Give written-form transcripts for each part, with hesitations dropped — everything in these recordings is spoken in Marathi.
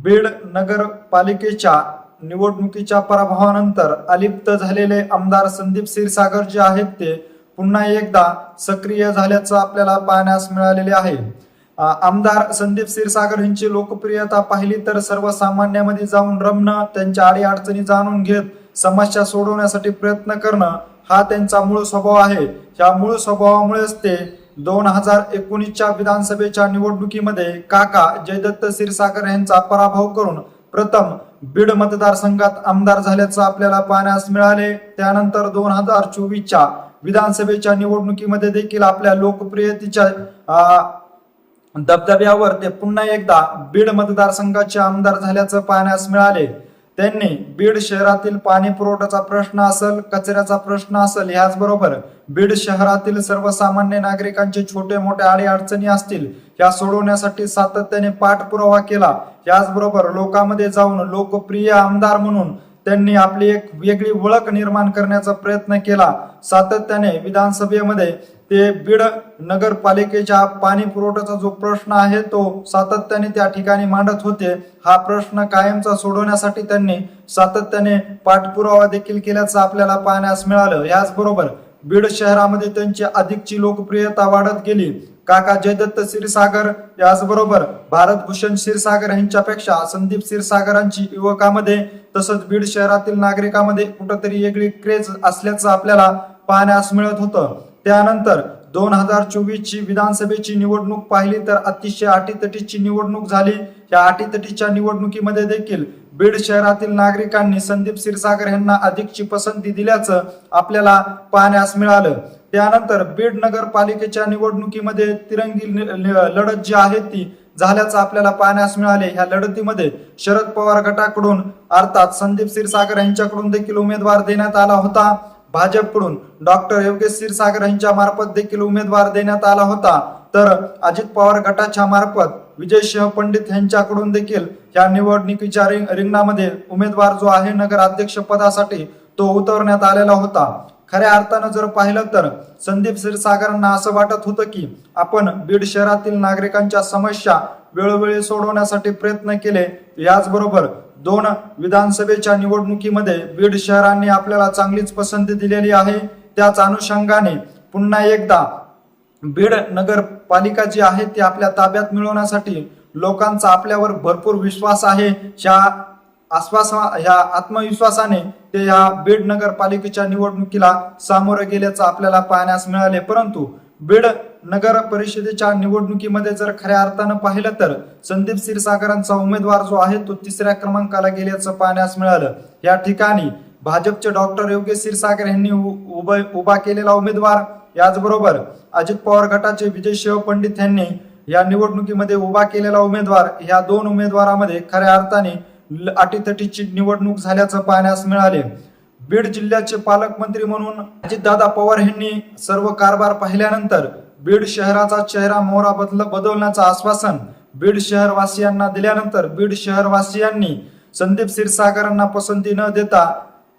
बीड नगरपालिकेच्या निवडणुकीच्या पराभवानंतर अलिप्त झालेले आमदार संदीप क्षीरसागर जे आहेत ते पुन्हा एकदा सक्रिय झाल्याचं आपल्याला पाहण्यास मिळालेले आहे। आमदार संदीप क्षीरसागर यांची लोकप्रियता पाहिली तर सर्वसामान्यांमध्ये जाऊन रमणं, त्यांच्या अडीअडचणी जाणून घेत समस्या सोडवण्यासाठी प्रयत्न करणं हा त्यांचा मूळ स्वभाव आहे। या मूळ स्वभावामुळेच ते 2019च्या विधानसभेच्या निवडणुकीमध्ये काका जयदत्त क्षीरसागर यांचा पराभव करून प्रथम बीड मतदारसंघात आमदार झाल्याचं आपल्याला पाहण्यास मिळाले। त्यानंतर 2024च्या विधानसभेच्या निवडणुकीमध्ये देखील आपल्या लोकप्रियतेच्या दबदब्यावर ते पुन्हा एकदा बीड मतदारसंघाचे आमदार झाल्याचं पाहण्यास मिळाले। त्यांनी बीड शहरातील पाणी पुरवठ्याचा प्रश्न असेल, कचऱ्याचा प्रश्न असेल, याचबरोबर बीड शहरातील सर्वसामान्य नागरिकांचे छोटे मोठे अडीअडचणी असतील या सोडवण्यासाठी सातत्याने पाठपुरावा केला। याचबरोबर लोकांमध्ये जाऊन लोकप्रिय आमदार म्हणून त्यांनी आपली एक वेगळी ओळख निर्माण करण्याचा प्रयत्न केला। सातत्याने विधानसभेमध्ये ते बीड नगरपालिकेच्या पाणी पुरवठ्याचा जो प्रश्न आहे तो सातत्याने त्या ठिकाणी मांडत होते। हा प्रश्न कायमचा सोडवण्यासाठी त्यांनी सातत्याने पाठपुरावा देखील केल्याचं आपल्याला पाहण्यास मिळालं। याचबरोबर बीड शहरामध्ये त्यांची अधिकची लोकप्रियता वाढत गेली। काका जयदत्त क्षीरसागर याचबरोबर भारतभूषण क्षीरसागर यांच्यापेक्षा संदीप क्षीरसागरांची युवकांमध्ये तसंच बीड शहरातील नागरिकांमध्ये कुठेतरी वेगळी क्रेज असल्याचं आपल्याला पाहण्यास मिळत होतं। त्यानंतर 2024ची विधानसभेची निवडणूक पाहिली तर अतिशय अटीतटीची निवडणूक झाली। या अटीतटीच्या निवडणुकीमध्ये देखील बीड शहरातील नागरिकांनी संदीप क्षीरसागर यांना अधिकची पसंती दिल्याचं आपल्याला पाहण्यास मिळालं। त्यानंतर बीड नगरपालिकेच्या निवडणुकीमध्ये तिरंगी लढत जी आहे ती झाल्याचं आपल्याला पाहण्यास मिळाले। ह्या लढतीमध्ये शरद पवार गटाकडून अर्थात संदीप क्षीरसागर यांच्याकडून देखील उमेदवार देण्यात आला होता। भाजपकडून डॉक्टर योगेश क्षीरसागर यांच्या मार्फत देखील उमेदवार देण्यात आला होता। तर अजित पवार गटाच्या मार्फत विजयसिंह पंडित यांच्याकडून देखील या निवडणुकीच्या रिंगणामध्ये उमेदवार जो आहे नगराध्यक्ष पदासाठी तो उतरण्यात आलेला होता। खऱ्या अर्थानं जर पाहिलं तर संदीप क्षीरसागरांना असं वाटत होतं की आपण बीड शहरातील नागरिकांच्या समस्या वेळोवेळी सोडवण्यासाठी प्रयत्न केले। याचबरोबर 2 विधानसभेच्या निवडणुकीमध्ये बीड शहरांनी आपल्याला चांगलीच पसंती दिलेली आहे। त्याच अनुषंगाने पुन्हा एकदा बीड नगरपालिका जी आहे ती आपल्या ताब्यात मिळवण्यासाठी लोकांचा आपल्यावर भरपूर विश्वास आहे। ह्या आत्मविश्वासाने ते या बीड नगरपालिकेच्या निवडणुकीला सामोरे गेल्याचं आपल्याला पाहण्यास मिळाले। परंतु बीड नगर परिषदेच्या निवडणुकीमध्ये जर खऱ्या अर्थानं पाहिलं तर संदीप क्षीरसागरांचा उमेदवार जो आहे तो 3ऱ्या क्रमांकाला गेल्याचं पाहण्यास मिळालं। या ठिकाणी भाजपचे डॉक्टर योगेश क्षीरसागर यांनी उभा केलेला उमेदवार, याचबरोबर अजित पवार गटाचे विजयसिंह पंडित यांनी या निवडणुकीमध्ये उभा केलेला उमेदवार, या 2 उमेदवारांमध्ये खऱ्या अर्थाने अटीतटीची निवडणूक झाल्याचं पाहण्यास मिळाले। बीड जिल्ह्याचे पालकमंत्री म्हणून अजितदादा पवार यांनी सर्व कारभार पाहिल्यानंतर बीड शहराचा चेहरा मोहरा बदलण्याचं आश्वासन बीड शहरवासियांना दिल्यानंतर बीड शहरवासियांनी संदीप क्षीरसागरांना पसंती न देता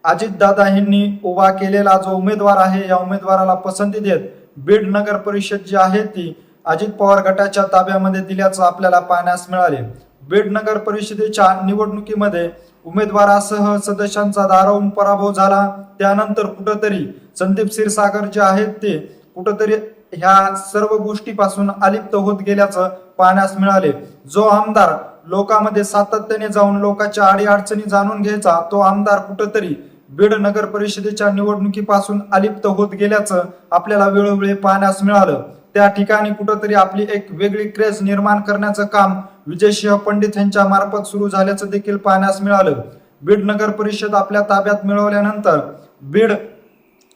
अजितदादा यांनी उभा केलेला जो उमेदवार आहे या उमेदवाराला पसंती देत बीड नगर परिषद जी आहे ती अजित पवार गटाच्या ताब्यामध्ये दिल्याचं आपल्याला पाहण्यास मिळाले। बीड नगर परिषदेच्या निवडणुकीमध्ये उमेदवारासह सदस्यांचा दारावून पराभव झाला। त्यानंतर कुठेतरी संदीप क्षीरसागर जे आहेत ते कुठेतरी ह्या सर्व गोष्टीपासून अलिप्त होत गेल्याचं पाहण्यास मिळाले। जो आमदार लोकांमध्ये सातत्याने जाऊन लोकांच्या अडीअडचणी जाणून घ्यायचा तो आमदार कुठेतरी बीड नगर परिषदेच्या निवडणुकीपासून अलिप्त होत गेल्याचं आपल्याला वेळोवेळी पाहण्यास मिळालं। त्या ठिकाणी कुठेतरी आपली एक वेगळी क्रेज निर्माण करण्याचं काम विजयसिंह पंडित यांच्या मार्फत सुरू झाल्याचं देखील पाहण्यास मिळालं। बीड नगर परिषद आपल्या ताब्यात मिळवल्यानंतर बीड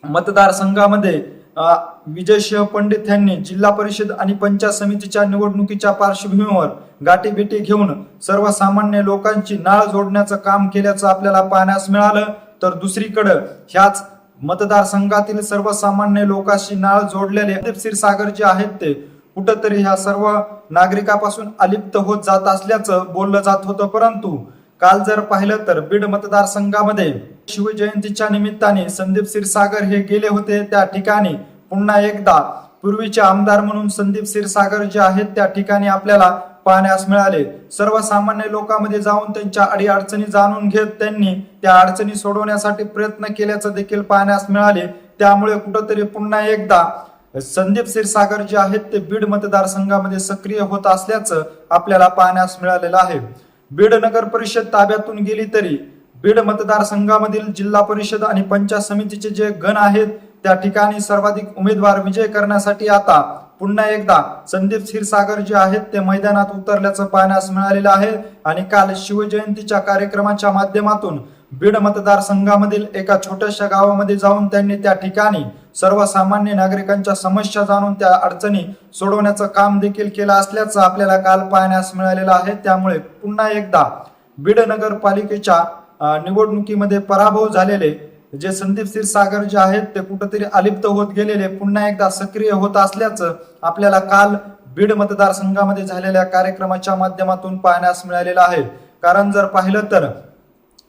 मतदारसंघामध्ये विजयसिंह पंडित यांनी जिल्हा परिषद आणि पंचायत समितीच्या निवडणुकीच्या पार्श्वभूमीवर गाठीभेटी घेऊन सर्वसामान्य लोकांची नाळ जोडण्याचं काम केल्याचं आपल्याला पाहण्यास मिळालं। तर दुसरीकडे ह्याच मतदारसंघातील सर्वसामान्य लोकांशी नाळ जोडलेले संदीप क्षीरसागर जे आहेत ते कुठेतरी ह्या सर्व नागरिकांपासून अलिप्त होत जात असल्याचं बोललं जात होतं। परंतु काल जर पाहिलं तर बीड मतदारसंघामध्ये शिवजयंतीच्या निमित्ताने संदीप क्षीरसागर हे गेले होते। त्या ठिकाणी पुन्हा एकदा पूर्वीचे आमदार म्हणून संदीप क्षीरसागर जे आहेत त्या ठिकाणी आपल्याला पाहण्यास मिळाले। सर्वसामान्य लोकांमध्ये जाऊन त्यांच्या अडीअडचणी जाणून घेत त्यांनी त्या अडचणी सोडवण्यासाठी प्रयत्न केल्याचं देखील पाहण्यास मिळाले। त्यामुळे कुठंतरी पुन्हा एकदा संदीप क्षीरसागर जे आहेत ते बीड मतदारसंघामध्ये सक्रिय होत असल्याचं आपल्याला पाहण्यास मिळालेलं आहे। बीड नगर परिषद ताब्यातून गेली तरी बीड मतदारसंघामधील जिल्हा परिषद आणि पंचायत समितीचे जे गण आहेत त्या ठिकाणी सर्वाधिक उमेदवार विजय करण्यासाठी आता पुन्हा एकदा संदीप क्षीरसागर जे आहेत ते मैदानात उतरल्याचं पाहण्यास मिळालेलं आहे। आणि काल शिवजयंतीच्या कार्यक्रमाच्या माध्यमातून बीड मतदारसंघामधील एका छोट्याशा गावामध्ये जाऊन त्यांनी त्या ठिकाणी सर्वसामान्य नागरिकांच्या समस्या जाणून त्या अडचणी सोडवण्याचं काम देखील केलं असल्याचं आपल्याला काल पाहण्यास मिळालेलं आहे। त्यामुळे पुन्हा एकदा बीड नगरपालिकेच्या निवडणुकीमध्ये पराभव झालेले जे संदीप क्षीरसागर जे आहेत ते कुठेतरी अलिप्त होत गेलेले पुन्हा एकदा सक्रिय होत असल्याचं आपल्याला काल बीड मतदारसंघामध्ये झालेल्या कार्यक्रमाच्या माध्यमातून पाहण्यास मिळालेलं आहे। कारण जर पाहिलं तर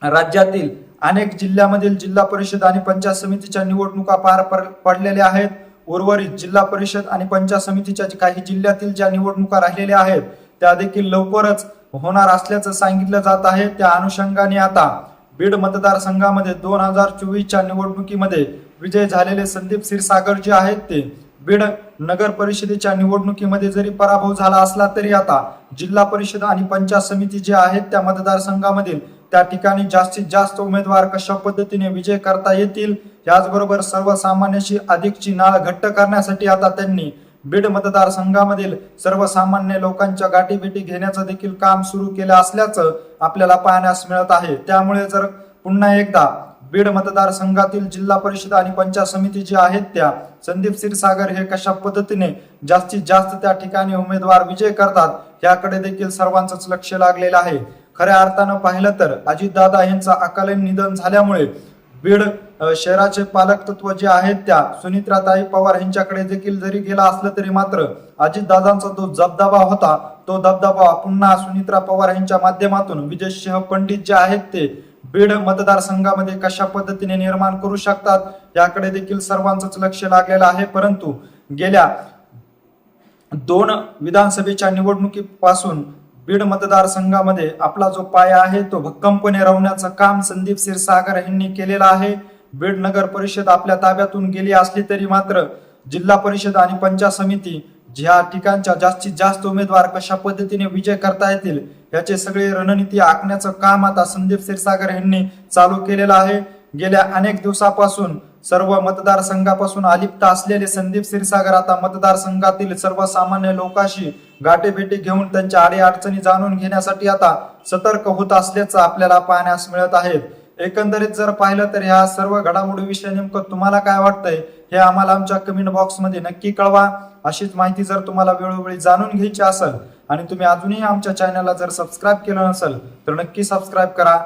राज्यातील अनेक जिल्ह्यामधील जिल्हा परिषद आणि पंचायत समितीच्या निवडणुका पार पडलेल्या आहेत। उर्वरित जिल्हा परिषद आणि पंचायत समितीच्या काही जिल्ह्यातील ज्या निवडणुका राहिलेल्या आहेत त्या देखील लवकरच होणार असल्याचं सांगितलं जात आहे। त्या अनुषंगाने आता बीड मतदारसंघामध्ये 2024च्या निवडणुकीमध्ये विजय झालेले संदीप क्षीरसागर जे आहेत ते बीड नगर परिषदेच्या निवडणुकीमध्ये जरी पराभव झाला असला तरी आता जिल्हा परिषद आणि पंचायत समिती जे आहेत त्या मतदारसंघामधील त्या ठिकाणी जास्तीत जास्त उमेदवार कशा पद्धतीने विजय करता येतील याचबरोबर सर्वसामान्यांची अधिकची नाळ घट्ट करण्यासाठी आता त्यांनी बीड मतदारसंघामधील सर्वसामान्य लोकांच्या गाठीभेटी घेण्याचं देखील काम सुरू केलं असल्याचं आपल्याला पाहण्यास मिळत आहे। त्यामुळे जर पुन्हा एकदा बीड मतदारसंघातील जिल्हा परिषद आणि पंचायत समिती जी आहेत त्या संदीप क्षीरसागर हे कशा पद्धतीने जास्तीत जास्त त्या ठिकाणी उमेदवार विजय करतात याकडे देखील सर्वांचंच लक्ष लागलेलं आहे। खऱ्या अर्थानं पाहिलं तर अजितदादा यांचं अकाली निधन झाल्यामुळे बीड शहराचे पालक तत्व जे आहेत त्या सुनित्राताई पवार यांच्याकडे देखील जरी गेला असलं तरी मात्र अजितदादांचा जो दबदबा होता तो दबदबा पुन्हा सुनित्रा पवार यांच्या माध्यमातून विजयसिंह पंडित जे आहेत ते बीड मतदारसंघामध्ये कशा पद्धतीने निर्माण करू शकतात याकडे देखील सर्वांचंच लक्ष लागलेलं आहे। परंतु गेल्या 2 विधानसभेच्या निवडणुकीपासून बीड मतदारसंघामध्ये आपला जो पाया आहे तो भक्कमपणे रवण्याचं काम संदीप क्षीरसागर यांनी केलेलं आहे। बीड नगर परिषद आपल्या ताब्यातून गेली असली तरी मात्र जिल्हा परिषद आणि पंचायत समिती ज्या ठिकाणच्या जास्तीत जास्त उमेदवार कशा पद्धतीने विजय करता येतील याचे सगळे रणनीती आखण्याचं काम आता संदीप क्षीरसागर यांनी चालू केलेलं आहे। गेल्या अनेक दिवसापासून सर्व मतदारसंघापासून अलिप्त असलेले संदीप क्षीरसागर आता मतदारसंघातील सर्वसामान्य लोकांशी गाठीभेटी घेऊन त्यांच्या अडीअडचणी जाणून घेण्यासाठी आता सतर्क होत असल्याचं आपल्याला पाहण्यास मिळत आहे। एकंदरीत जर पाहिलं तर ह्या सर्व घडामोडीविषयी नेमकं तुम्हाला काय वाटतंय हे आम्हाला आमच्या कमेंट बॉक्समध्ये नक्की कळवा। अशीच माहिती जर तुम्हाला वेळोवेळी जाणून घ्यायची असेल आणि तुम्ही अजूनही आमच्या चॅनलला जर सबस्क्राईब केलं नसेल तर नक्की सबस्क्राईब करा।